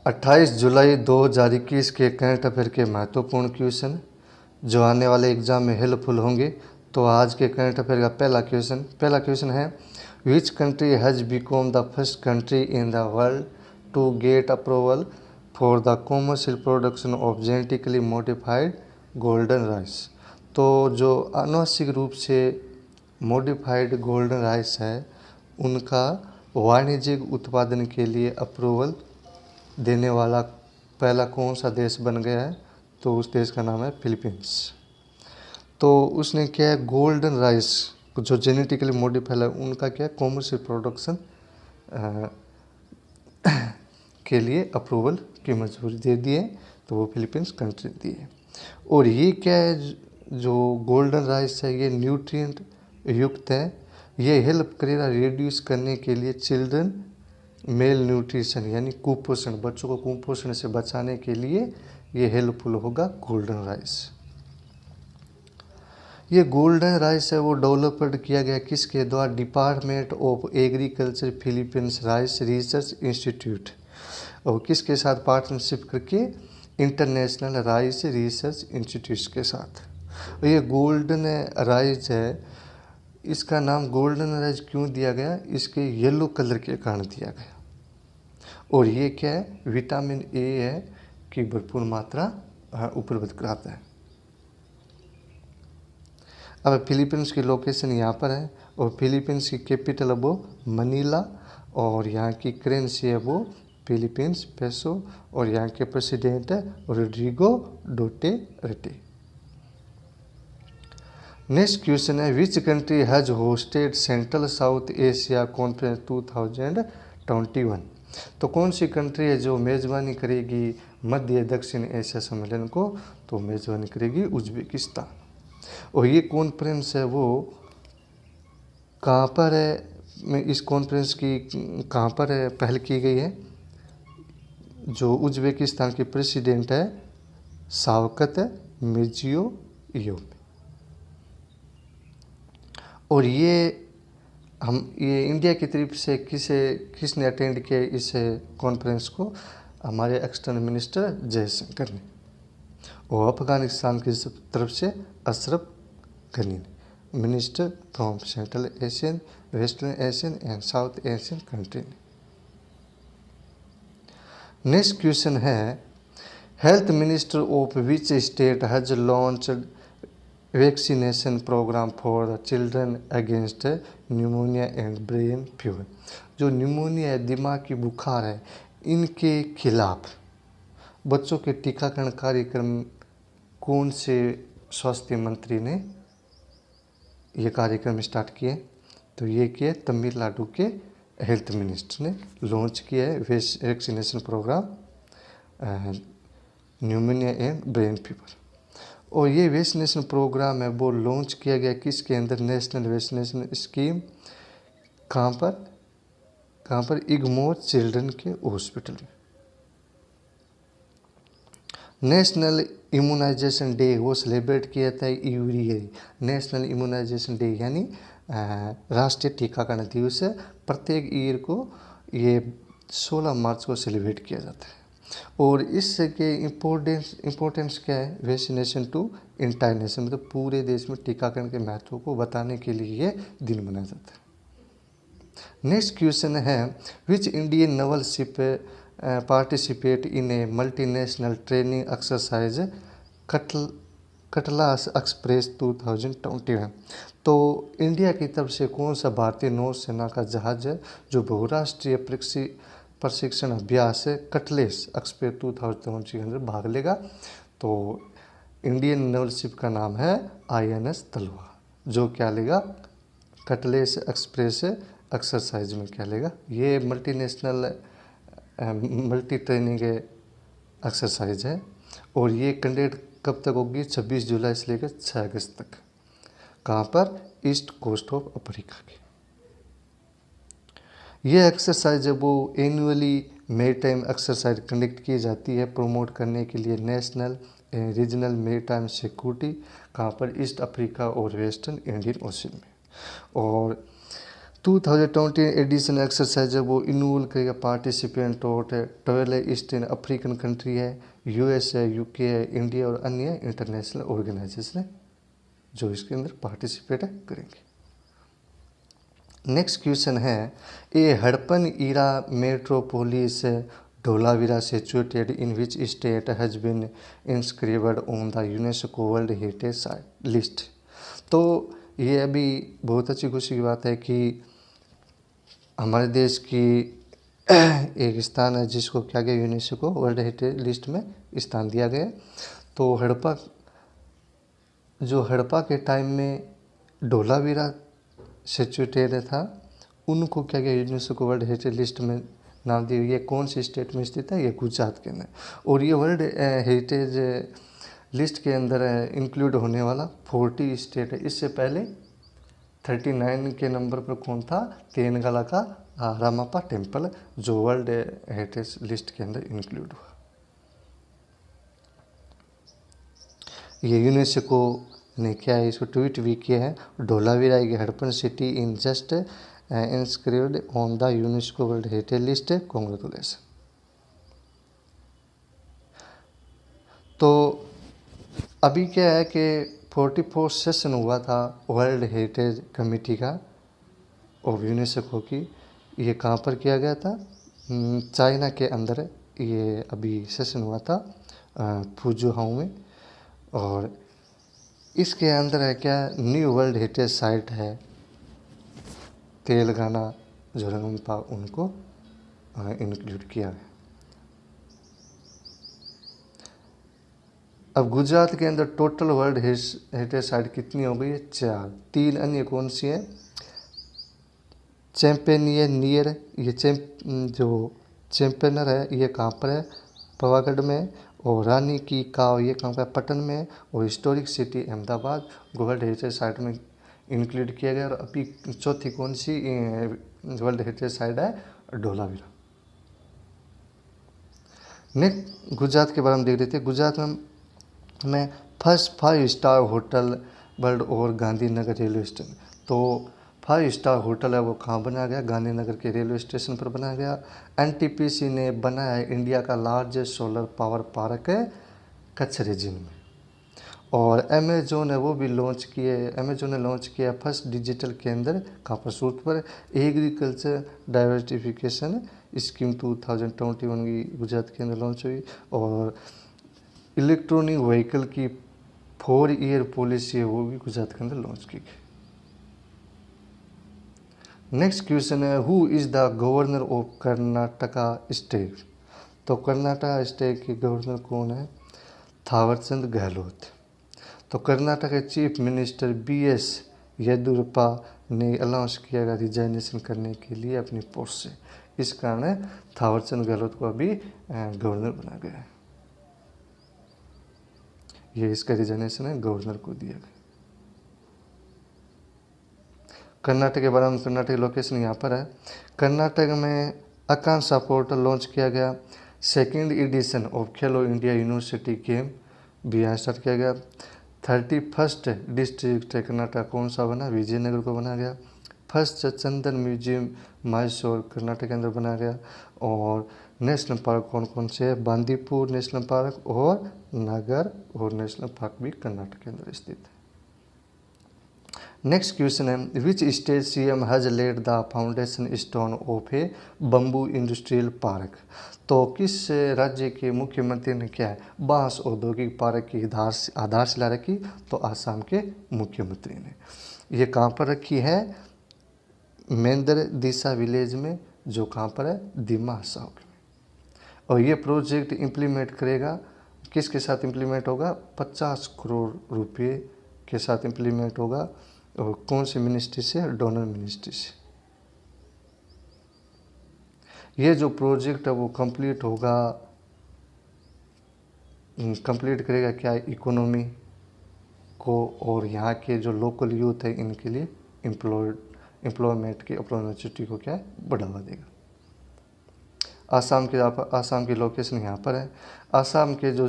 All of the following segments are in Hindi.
28 जुलाई 2021 के करंट अफेयर के महत्वपूर्ण क्वेश्चन जो आने वाले एग्जाम में हेल्पफुल होंगे। तो आज के करंट अफेयर का पहला क्वेश्चन है, which country has become the first country in the world to get approval for the commercial production of genetically modified golden rice. तो जो आनुवंशिक रूप से मॉडिफाइड गोल्डन राइस है उनका वाणिज्यिक उत्पादन के लिए अप्रूवल देने वाला पहला कौन सा देश बन गया है? तो उस देश का नाम है फिलीपींस। तो उसने क्या है, गोल्डन राइस जो जेनेटिकली मॉडिफाइड है उनका क्या है, कॉमर्शियल प्रोडक्शन के लिए अप्रूवल की मंजूरी दे दी है। तो वो फिलीपींस कंट्री दी है। और ये क्या है, जो गोल्डन राइस है ये न्यूट्रिएंट युक्त है। ये हेल्प करेगा रिड्यूस करने के लिए चिल्ड्रन मेल न्यूट्रिशन यानी कुपोषण, बच्चों को कुपोषण से बचाने के लिए ये हेल्पफुल होगा गोल्डन राइस। ये गोल्डन राइस है वो डेवलप्ड किया गया किसके द्वारा? Department of agriculture Philippines rice research institute. और किसके साथ पार्टनरशिप करके? इंटरनेशनल राइस रिसर्च इंस्टीट्यूट के साथ। और ये गोल्डन राइस है, इसका नाम गोल्डन राइस क्यों दिया गया? इसके येलो कलर के कारण दिया गया। और ये क्या है, विटामिन ए है की भरपूर मात्रा उपलब्ध कराता है। अब फिलीपींस की लोकेशन यहाँ पर है और फिलीपींस की कैपिटल है वो मनीला और यहाँ की करेंसी है वो फिलीपींस पेसो और यहाँ के प्रेसिडेंट है रोड्रिगो डोटेरेटे। नेक्स्ट क्वेश्चन है, which country has hosted central south Asia conference 2021। तो कौन सी कंट्री है जो मेज़बानी करेगी मध्य दक्षिण एशिया सम्मेलन को? तो मेज़बानी करेगी उज्बेकिस्तान। और ये कॉन्फ्रेंस है वो कहाँ पर है? इस कॉन्फ्रेंस की कहाँ पर है पहल की गई है? जो उज्बेकिस्तान के प्रेसिडेंट है शावकत मिर्जियोयेव। और ये इंडिया की तरफ से किसने अटेंड किया इस कॉन्फ्रेंस को? हमारे एक्सटर्नल मिनिस्टर जयशंकर ने। और अफगानिस्तान की तरफ से अशरफ गनी ने, minister from central Asian, western Asian and south Asian country ने। नेक्स्ट क्वेश्चन है, health minister of which state has launched vaccination program for the children against pneumonia and brain fever. जो न्यूमोनिया है, दिमागी बुखार है, इनके खिलाफ बच्चों के टीकाकरण कार्यक्रम कौन से स्वास्थ्य मंत्री ने ये कार्यक्रम स्टार्ट किए? तो ये किए तमिलनाडु के हेल्थ मिनिस्टर ने लॉन्च किया है vaccination program pneumonia and brain fever. और ये वैक्सीनेशन प्रोग्राम है वो लॉन्च किया गया किसके अंदर? National vaccination scheme. कहाँ पर? इग्मोर चिल्ड्रन के हॉस्पिटल में। नेशनल इम्यूनाइजेशन डे वो सेलिब्रेट किया था every year. National immunisation day यानी राष्ट्रीय टीकाकरण दिवस है, प्रत्येक ईयर को ये 16 मार्च को सेलिब्रेट किया जाता है। और इसके इम्पोर्टेंस क्या है? वैक्सीनेशन टू इंटायर नेशन, मतलब पूरे देश में टीकाकरण के महत्व को बताने के लिए ये दिन मनाया जाता है। नेक्स्ट क्वेश्चन है, which Indian Naval ship participate in A multinational training exercise Cutlass express 2021। तो इंडिया की तरफ से कौन सा भारतीय नौसेना का जहाज है जो बहुराष्ट्रीय प्रशिक्षण अभ्यास कटलेस एक्सप्रेस 2021 के अंदर भाग लेगा? तो इंडियन नेवल शिप का नाम है INS तलवार, जो क्या लेगा? कटलेस एक्सप्रेस एक्सरसाइज में क्या लेगा? ये मल्टी ट्रेनिंग एक्सरसाइज है। और ये कंडक्ट कब तक होगी? 26 जुलाई से लेकर 6 अगस्त तक। कहाँ पर? ईस्ट कोस्ट ऑफ अफ्रीका की। ये एक्सरसाइज है वो एनुअली मेरीटाइम एक्सरसाइज कंडक्ट की जाती है प्रमोट करने के लिए नेशनल रीजनल मेरीटाइम सिक्योरिटी। कहाँ पर? ईस्ट अफ्रीका और वेस्टर्न इंडियन ओशन में। और 2020 एडिशन एक्सरसाइज है वो इनवॉल्व करेगा पार्टिसिपेंट और 12 ईस्ट अफ्रीकन कंट्री है, यूएस है, यूके है, इंडिया और अन्य इंटरनेशनल ऑर्गेनाइजेशन है जो इसके अंदर पार्टिसिपेट करेंगे। नेक्स्ट क्वेश्चन है, a Harappan era metropolis Dholavira situated in which state has been inscribed on the UNESCO world heritage site list. तो ये अभी बहुत अच्छी खुशी की बात है कि हमारे देश की एक स्थान है जिसको क्या गया यूनेस्को वर्ल्ड हेरिटेज लिस्ट में स्थान दिया गया। तो हड़प्पा के टाइम में धोलावीरा सिचुएटेड था, उनको क्या गया यूनेस्को वर्ल्ड हेरिटेज लिस्ट में नाम दिया। ये कौन सी स्टेट में स्थित है? ये गुजरात के अंदर। और ये वर्ल्ड हेरिटेज लिस्ट के अंदर इंक्लूड होने वाला 40 स्टेट है। इससे पहले 39 के नंबर पर कौन था? तेनगाला का रामाप्पा टेम्पल जो वर्ल्ड हेरिटेज लिस्ट के अंदर इंक्लूड हुआ। ये यूनेस्को ने क्या है, इसको ट्वीट भी किया है, धोलावीरा की Harappan city in just inscribed on the UNESCO world heritage list, congratulation. तो अभी क्या है कि 44 सेशन हुआ था वर्ल्ड हेरिटेज कमेटी का ऑफ यूनेस्को की। ये कहाँ पर किया गया था? चाइना के अंदर ये अभी सेशन हुआ था फुजुहाउ में। और इसके अंदर है क्या, न्यू वर्ल्ड हेरिटेज साइट है तेलंगाना जोरंगपा, उनको इंक्लूड किया है। अब गुजरात के अंदर टोटल वर्ल्ड हेरिटेज साइट कितनी हो गई है? 4। 3 अन्य कौन सी है? चैंपियनियर, ये जो चैंपियनर है ये कहाँ पर है? पवागढ़ में। और रानी की काव ये कहाँ पर? पटन में। और historic city Ahmedabad world heritage site में इंक्लूड किया गया। और अभी चौथी कौन सी वर्ल्ड हेरिटेज साइट है? धोलावीरा। नेक्स्ट गुजरात के बारे में देख रहे थे। गुजरात में फर्स्ट 5 स्टार होटल वर्ल्ड और गांधीनगर रेलवे स्टेशन। तो 5 स्टार होटल है वो कहाँ बनाया गया? गांधीनगर के रेलवे स्टेशन पर बनाया गया। एनटीपीसी ने बनाया है इंडिया का लार्जेस्ट सोलर पावर पार्क है कच्छ रीजन में। और अमेजोन है वो भी लॉन्च किए, अमेजोन ने लॉन्च किया फर्स्ट डिजिटल केंद्र कहाँ पर? सूरत पर। एग्रीकल्चर डाइवर्सिफिकेशन स्कीम 2021 की गुजरात के अंदर लॉन्च हुई। और इलेक्ट्रॉनिक व्हीकल की 4 ईयर पॉलिसी है वो भी गुजरात के अंदर लॉन्च की गई। नेक्स्ट क्वेश्चन है, who is the governor of Karnataka state? तो कर्नाटका स्टेट के गवर्नर कौन है? थावरचंद गहलोत। तो कर्नाटक के चीफ मिनिस्टर BS येदियुरप्पा ने अनाउंस किया गया रिजाइनेशन करने के लिए अपनी पोस्ट से। इस कारण थावरचंद गहलोत को अभी गवर्नर बनाया गया है। ये इसका रिजाइनेशन है गवर्नर को दिया गया। कर्नाटक के बारे में, कर्नाटक लोकेशन यहाँ पर है। कर्नाटक में आकांक्षा पोर्टल लॉन्च किया गया। 2nd addition of Khelo India university game भी यहाँ स्टार्ट किया गया। 31st डिस्ट्रिक्ट कर्नाटक कौन सा बना? विजयनगर को बनाया गया। फर्स्ट चंदन म्यूजियम मैसूर कर्नाटक के अंदर बनाया गया। और नेशनल पार्क कौन कौन से है? बांदीपुर नेशनल पार्क और नागर और नेशनल पार्क भी कर्नाटक के अंदर स्थित है। नेक्स्ट क्वेश्चन है, which state CM has lead the foundation stone of A bamboo industrial park? तो किस राज्य के मुख्यमंत्री ने क्या है बांस औद्योगिक पार्क की आधारशिला रखी? तो आसाम के मुख्यमंत्री ने। ये कहाँ पर रखी है? मेंदर दिशा विलेज में, जो कहाँ पर है? दिमा हसाओ में। और ये प्रोजेक्ट इम्प्लीमेंट करेगा, किसके साथ इम्प्लीमेंट होगा? 50 करोड़ रुपये के साथ इम्प्लीमेंट होगा। और कौन सी मिनिस्ट्री से? डोनर मिनिस्ट्री से। ये जो प्रोजेक्ट है वो कंप्लीट होगा, कंप्लीट करेगा क्या? इकोनॉमी को और यहाँ के जो लोकल यूथ है इनके लिए एम्प्लॉयमेंट की अपॉर्चुनिटी को क्या है? बढ़ावा देगा। आसाम की लोकेशन यहाँ पर है। आसाम के जो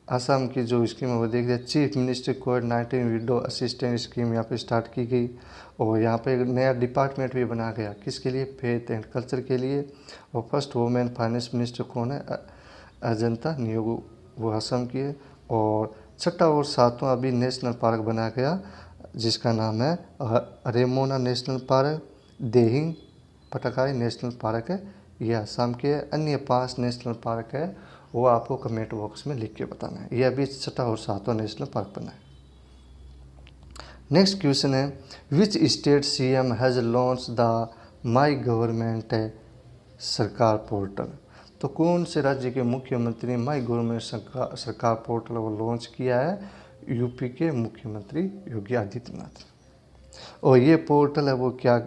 असम की जो स्कीम है वो देख लिया। चीफ मिनिस्टर कोविड-19 विडो असिस्टेंस स्कीम यहाँ पे स्टार्ट की गई और यहाँ पे एक नया डिपार्टमेंट भी बना गया, किसके लिए? फेथ एंड कल्चर के लिए। और फर्स्ट वुमेन फाइनेंस मिनिस्टर कौन है? अजंता नियोगु, वो असम की है। और छठा और सातवां अभी नेशनल पार्क बना गया जिसका नाम है Raimona national park, Dehing Patkai national park है, ये असम के। अन्य 5 नेशनल पार्क है वो आपको कमेंट बॉक्स में लिख के बताना है। ये अभी छठा और सातवां नेशनल पार्क बना है। नेक्स्ट क्वेश्चन है, which state CM has launch the my government सरकार पोर्टल। तो कौन से राज्य के मुख्यमंत्री माई गवर्नमेंट सरकार पोर्टल को लॉन्च किया है? यूपी के मुख्यमंत्री योगी आदित्यनाथ। और ये पोर्टल है वो क्या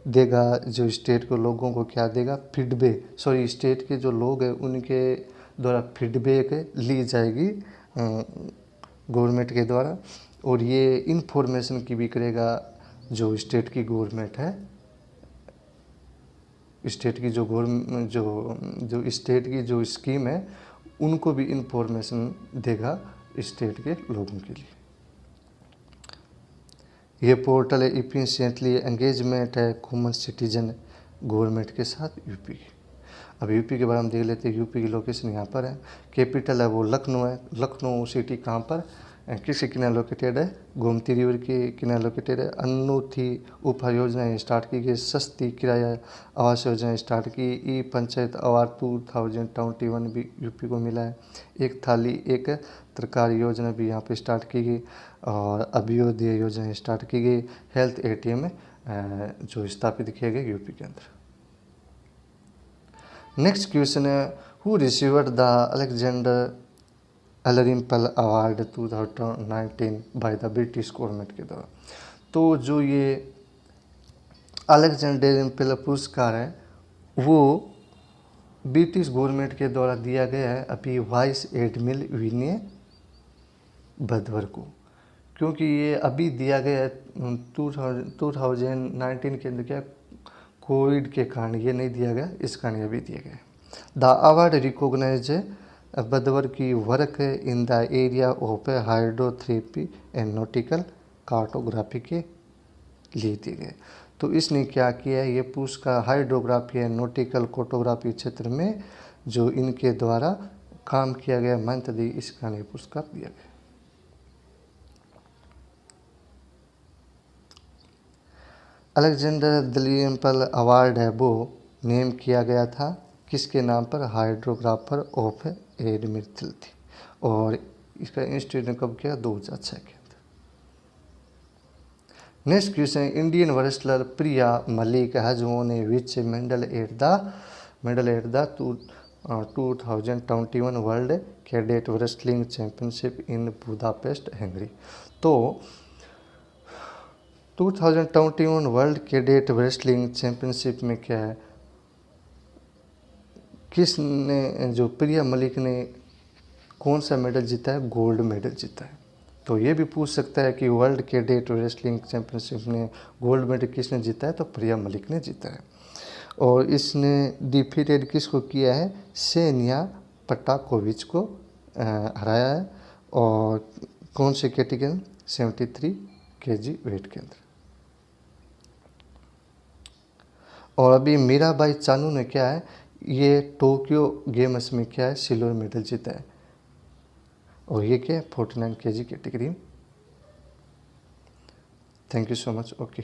देगा? जो स्टेट के लोगों को क्या देगा? फीडबैक, सॉरी स्टेट के जो लोग हैं उनके द्वारा फीडबैक ली जाएगी गवर्नमेंट के द्वारा। और ये इंफॉर्मेशन की भी करेगा जो स्टेट की गवर्नमेंट है, स्टेट की जो गवर्नमेंट जो स्टेट की जो स्कीम है उनको भी इंफॉर्मेशन देगा स्टेट के लोगों के लिए। ये पोर्टल है इफिशिएंटली एंगेजमेंट है कॉमन सिटीजन गवर्नमेंट के साथ यूपी की। अब यूपी के बारे में देख लेते हैं। यूपी की लोकेशन यहाँ पर है, कैपिटल है वो लखनऊ है। लखनऊ सिटी कहाँ पर, किसके किनारे लोकेटेड है? गोमती रिवर के किनारे लोकेटेड है। अनूठी उपा योजना स्टार्ट की गई, सस्ती किराया आवास योजना स्टार्ट की, ई पंचायत अवार्ड 2021 भी यूपी को मिला है। एक थाली एक तरकारी योजना भी यहाँ पे स्टार्ट की गई और अभ्युदय योजना स्टार्ट की गई। हेल्थ एटीएम जो स्थापित किए गए यूपी के अंदर। नेक्स्ट क्वेश्चन है, who received the Alexander Dalrymple award 2019 by the British government के द्वारा। तो जो ये अलेक्जेंडर एलरिम्पल पुरस्कार है वो ब्रिटिश गवर्नमेंट के द्वारा दिया गया है अभी वाइस एडमिरल विनय बदवर को। क्योंकि ये अभी दिया गया है 2019 के अंदर, क्या कोविड के कारण ये नहीं दिया गया, इस कारण ये भी दिया गया। द अवार्ड रिकॉग्नाइज बदवर की work in the area of hydrotherapy and nautical cartography के लिए दिए गए। तो इसने क्या किया है, ये पुरस्कार हाइड्रोग्राफी एंड नॉटिकल कार्टोग्राफी क्षेत्र में जो इनके द्वारा काम किया गया मंत्र दी, इस कारण ये पुरस्कार दिया गया। अलेक्जेंडर एलरिम्पल अवार्ड है वो नेम किया गया था किसके नाम पर? हाइड्रोग्राफर ऑफ एडमिरल्टी थी। और इसका इंस्टीट्यूट ने कब किया? 2006 के अंदर। Next question, Indian wrestler Priya Malik has won A which medal at the 2021 world cadet wrestling championship in Budapest, Hungary. तो 2021 वर्ल्ड कैडेट रेसलिंग चैंपियनशिप में क्या है, किसने, जो प्रिया मलिक ने कौन सा मेडल जीता है? गोल्ड मेडल जीता है। तो ये भी पूछ सकता है कि वर्ल्ड कैडेट रेसलिंग चैंपियनशिप में गोल्ड मेडल किसने जीता है? तो प्रिया मलिक ने जीता है। और इसने डिफीटेड किसको किया है? सेनिया पटाकोविच को हराया है। और कौन से कैटेगरी? 73 kg वेट के अंदर। और अभी मीराबाई चानू ने क्या है, ये टोक्यो गेम्स में क्या है? सिल्वर मेडल जीता है। और ये क्या है? 49 kg category. Thank you so much. Okay.